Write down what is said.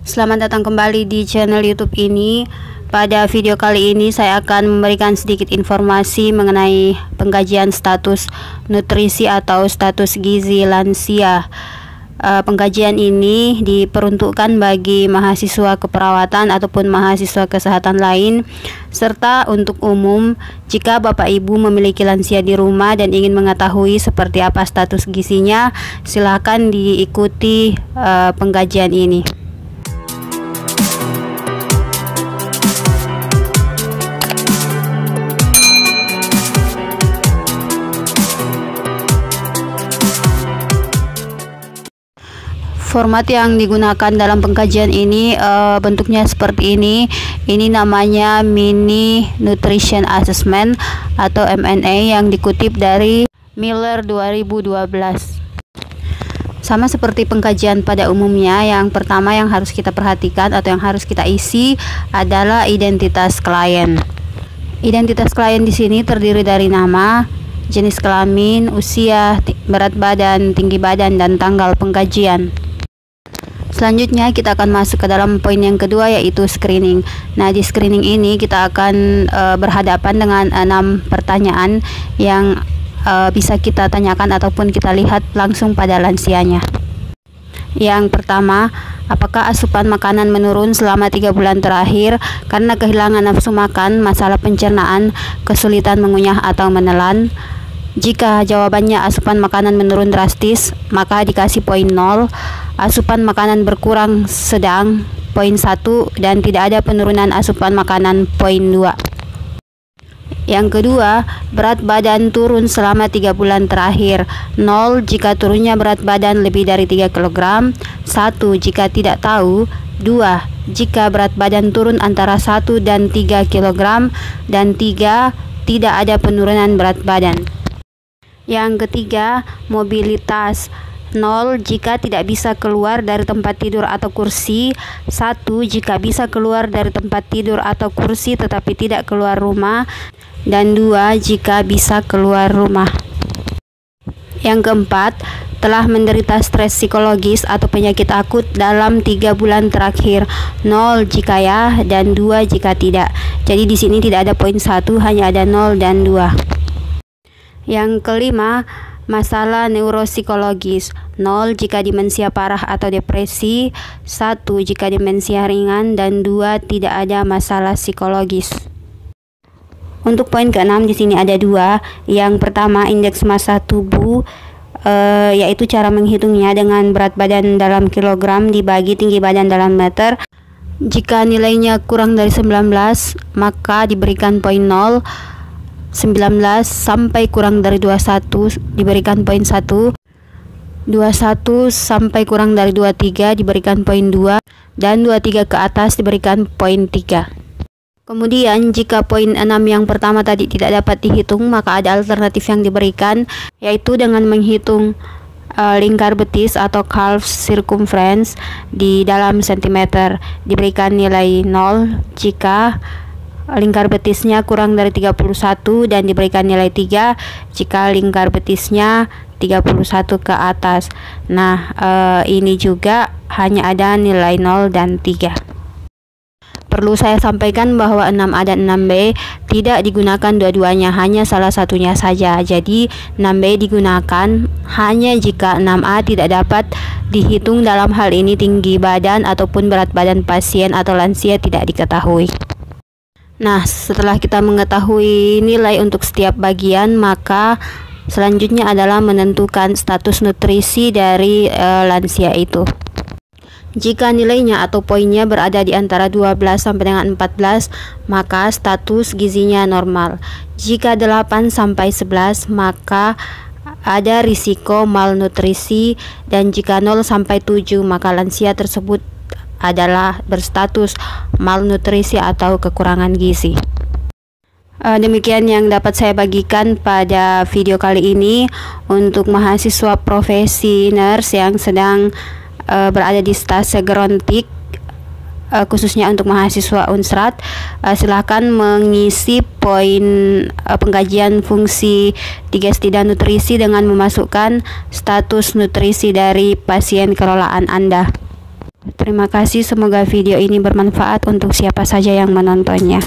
Selamat datang kembali di channel YouTube ini. Pada video kali ini saya akan memberikan sedikit informasi mengenai pengkajian status nutrisi atau status gizi lansia. Pengkajian ini diperuntukkan bagi mahasiswa keperawatan ataupun mahasiswa kesehatan lain, serta untuk umum jika Bapak Ibu memiliki lansia di rumah dan ingin mengetahui seperti apa status gizinya, silakan diikuti pengkajian ini. Format yang digunakan dalam pengkajian ini bentuknya seperti ini. Ini namanya Mini Nutrition Assessment atau MNA yang dikutip dari Miller 2012. Sama seperti pengkajian pada umumnya, yang pertama yang harus kita perhatikan atau yang harus kita isi adalah identitas klien. Identitas klien di sini terdiri dari nama, jenis kelamin, usia, berat badan, tinggi badan, dan tanggal pengkajian. Selanjutnya kita akan masuk ke dalam poin yang kedua, yaitu screening. Nah, di screening ini kita akan berhadapan dengan 6 pertanyaan yang bisa kita tanyakan ataupun kita lihat langsung pada lansianya. Yang pertama, apakah asupan makanan menurun selama 3 bulan terakhir karena kehilangan nafsu makan, masalah pencernaan, kesulitan mengunyah atau menelan? Jika jawabannya asupan makanan menurun drastis, maka dikasih poin 0. Asupan makanan berkurang sedang, poin 1, dan tidak ada penurunan asupan makanan, poin 2. Yang kedua, berat badan turun selama 3 bulan terakhir. 0 jika turunnya berat badan lebih dari 3 kg, 1 jika tidak tahu, 2 jika berat badan turun antara 1 dan 3 kg, dan 3 tidak ada penurunan berat badan. Yang ketiga, mobilitas. 0 jika tidak bisa keluar dari tempat tidur atau kursi, 1 jika bisa keluar dari tempat tidur atau kursi tetapi tidak keluar rumah, dan 2 jika bisa keluar rumah. Yang keempat, telah menderita stres psikologis atau penyakit akut dalam 3 bulan terakhir. 0 jika ya, dan 2 jika tidak. Jadi di sini tidak ada poin 1, hanya ada 0 dan 2. Yang kelima, masalah neuropsikologis. 0 jika demensia parah atau depresi, 1 jika demensia ringan, dan 2 tidak ada masalah psikologis. Untuk poin ke-6 di sini ada 2. Yang pertama, indeks massa tubuh, yaitu cara menghitungnya dengan berat badan dalam kilogram dibagi tinggi badan dalam meter. Jika nilainya kurang dari 19, maka diberikan poin 0. 19 sampai kurang dari 21 diberikan poin 1. 21 sampai kurang dari 23 diberikan poin 2, dan 23 ke atas diberikan poin 3. Kemudian jika poin 6 yang pertama tadi tidak dapat dihitung, maka ada alternatif yang diberikan, yaitu dengan menghitung lingkar betis atau calf circumference di dalam sentimeter. Diberikan nilai 0 jika lingkar betisnya kurang dari 31, dan diberikan nilai 3 jika lingkar betisnya 31 ke atas. Nah, ini juga hanya ada nilai 0 dan 3. Perlu saya sampaikan bahwa 6A dan 6B tidak digunakan dua-duanya, hanya salah satunya saja. Jadi 6B digunakan hanya jika 6A tidak dapat dihitung, dalam hal ini tinggi badan ataupun berat badan pasien atau lansia tidak diketahui. Nah, setelah kita mengetahui nilai untuk setiap bagian, maka selanjutnya adalah menentukan status nutrisi dari lansia itu. Jika nilainya atau poinnya berada di antara 12 sampai dengan 14, maka status gizinya normal. Jika 8 sampai 11, maka ada risiko malnutrisi, dan jika 0 sampai 7, maka lansia tersebut adalah berstatus malnutrisi atau kekurangan gizi. Demikian yang dapat saya bagikan pada video kali ini untuk mahasiswa profesi nurse yang sedang berada di stase gerontik, khususnya untuk mahasiswa Unsrat. Silakan mengisi poin pengkajian fungsi 3S dan nutrisi dengan memasukkan status nutrisi dari pasien kelolaan Anda. Terima kasih, semoga video ini bermanfaat untuk siapa saja yang menontonnya.